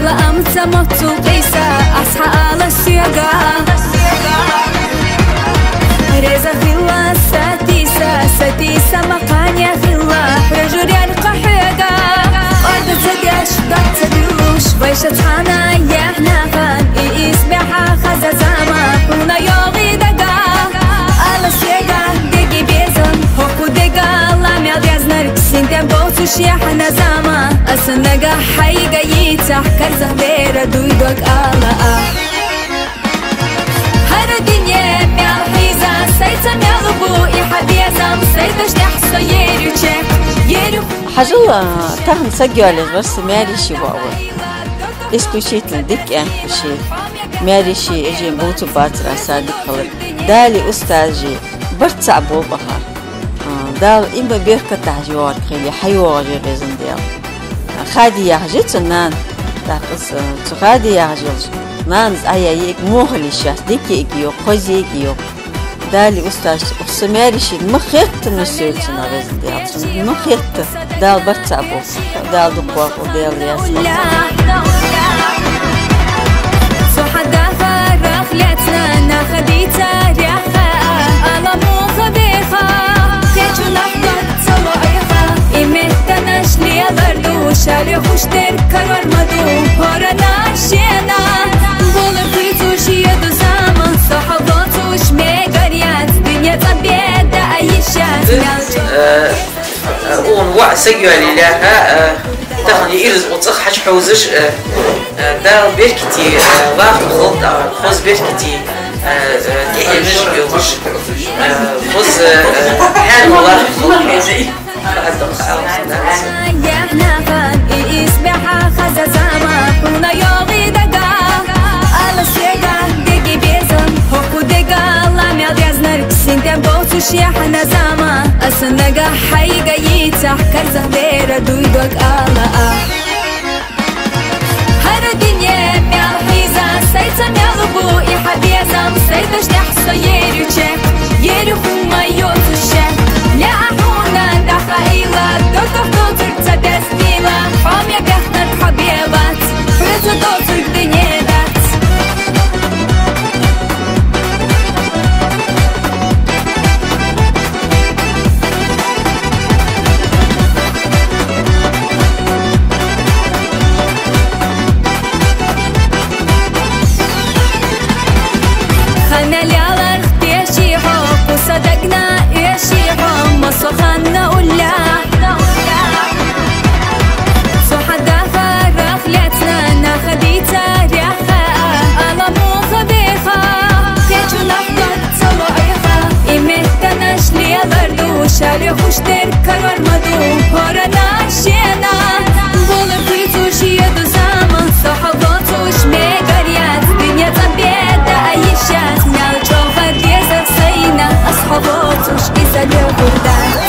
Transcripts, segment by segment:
أغلى أمتى موتو قيسة أصحى على السياقة ريزة في الله ستيسة مقانيا في الله رجوليان قحيقة قد تديش قد تديوش بيشة حانا يحنا خان إسمعها خزا زاما هنا يوغي دقا على السياقة دقي بيزن هوكو دقا لام يضيزنر سنتين بوتوش يحنا زاما أسنقا حيقا يتح كرزة بيرا دويدوك آلا هر الدنيا مالحيزة سيتا مالبو إحبيزم سيتش تحسو يريوشك حجلا تهن سجالي بس ماريشي واوا اسكوشيت لديك انكوشي ماريشي اجي بوتو باترا صادق خلق دالي استاذي برتسع بوبها دال إما بيركة تحجوار خيلي حيوار ريزن ديال خادي يحجت نان تاقص تخادي يحجت نانز ايايك موهلي شاس ديكي اكيو خوزي اكيو دالي أستاذ أقسماريشي مخيط نسيتنا ريزن ديال مخيط دال برتسع بو دال دقواق وديال رياس صحدا فرق لاتنا ناخديتا رياخا على موخبيخا تيجو لحظة صلوعيخا إميتا نشلي الأردو شالي خوشتر كرار مدو هورا ناشينا بولن فيتوش يدو زامن صحباتوش ميغاريات دنيا تبيدا أيشات اون وع سجوالي لها تخني إلز وتصخ حش حوزش دار بيركتي واخ خلط خوز بيركتي تحيمش يوش خوز حال والله خلط يحنا خان إسمعها خزا زاما هنا يوغي دقا على السيقا دقي بيزن هوكو دقا لام يضيزنر سنتين بوتوش يحنا زاما أسنقا حيقا يتح كرزة بيرا دويدوك آلا هر الدنيا مالحيزة سيتا مالبو إحبيزم سيتش تحسو يريوشك يريخو ما يوتوشك لا أحونا دخائلة دوتوك دوتر تدسنيلة حوم يبيحنا حبيبات فرزة دوتر دنيادات خلنا ليالر يشيحو وصدقنا يشيحو مصو خلنا ولا صحدا فرق لاتنا ناخديتا رياخا على موخبيخا تيجو لحظة صلوعيخا إميتا نشلي الأردو شالي خوشتر كرار مدو هورا ناشينا بولن فيتوش يدو زامن صحباتوش ميغاريات دنيا تبيدا أيشات مال جوغر ديزر سينا أصحباتوش إذا ليوغردات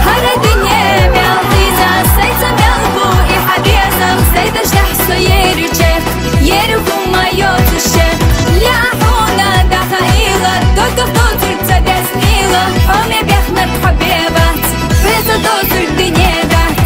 هر الدنيا مالحيزة سيتا مالبو إحبيزم سيتش تحسو يريوشك يريخو ما يوتوشك لا أحونا دخائلة دوتوك دوتر تدسنيلة حوم يبيحنا حبيبات فرزة دوتر دنيادات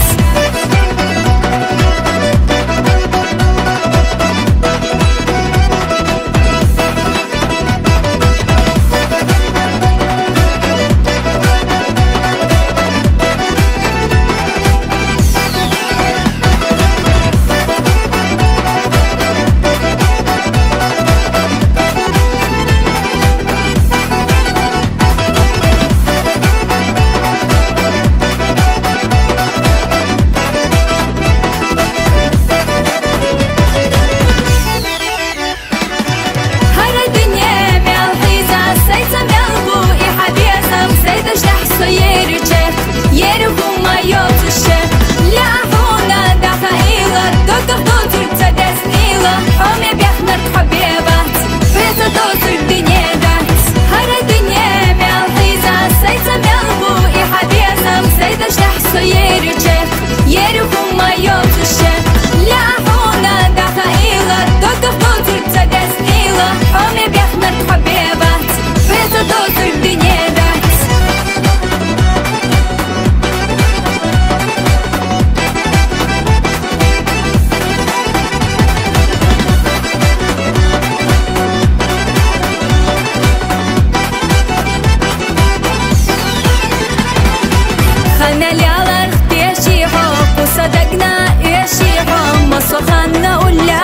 خلنا ليالر يشيحو وصدقنا يشيحو مصخنا ولا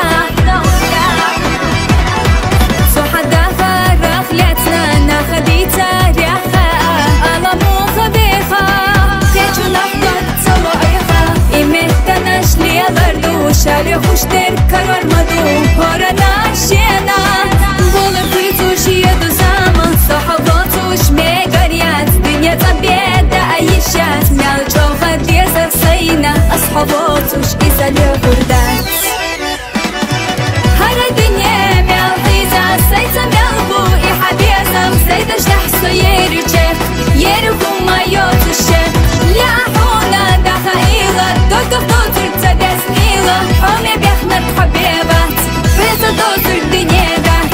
صحدا فرخ لتنا ناخديتا ريخا ألا مو خبيخا كيتو نحضر صبايخا إمهتناش ليالردو شالي خوشتر كرار مدو هورنا شينا بولي فيتوش يدو زمان صحباتوش ميقاريات دنيا تبيدا أيشات ميال جوغا ديزر سينا أصحباتوش إذا ليغردات هر الدنيا ميال حيزا سيتا ميال بو إحابيزم زيدش تحسو يريجيك يرغو ما يوتوشيك لأحونا دخائيلا دوتو خطر تدس نيلا حومي بيخنر حبيبات بيزا دوتر دنيا دات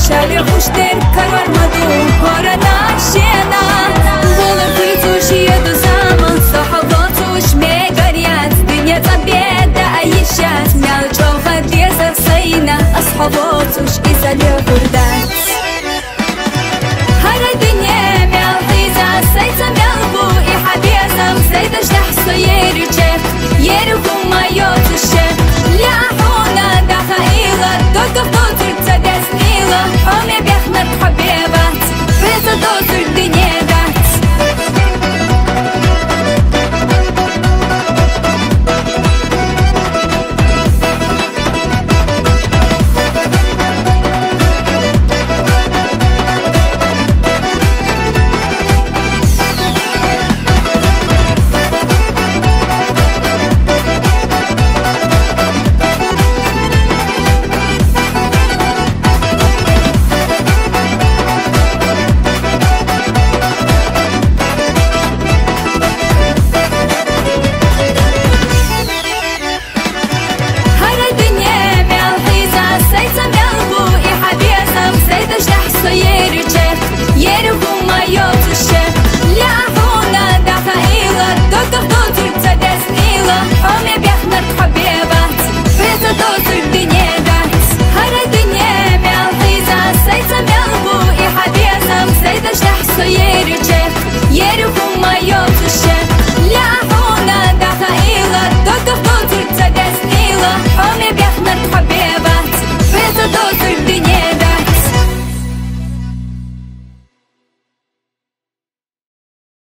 شالي خوشتر كرار مدو هورنا شينا بولي فيتوش يدو زمان صحباتوش ميقاريات دنيا تبيدا أيشات ميال جوغا ديزر سينا أصحباتوش إذا ليغر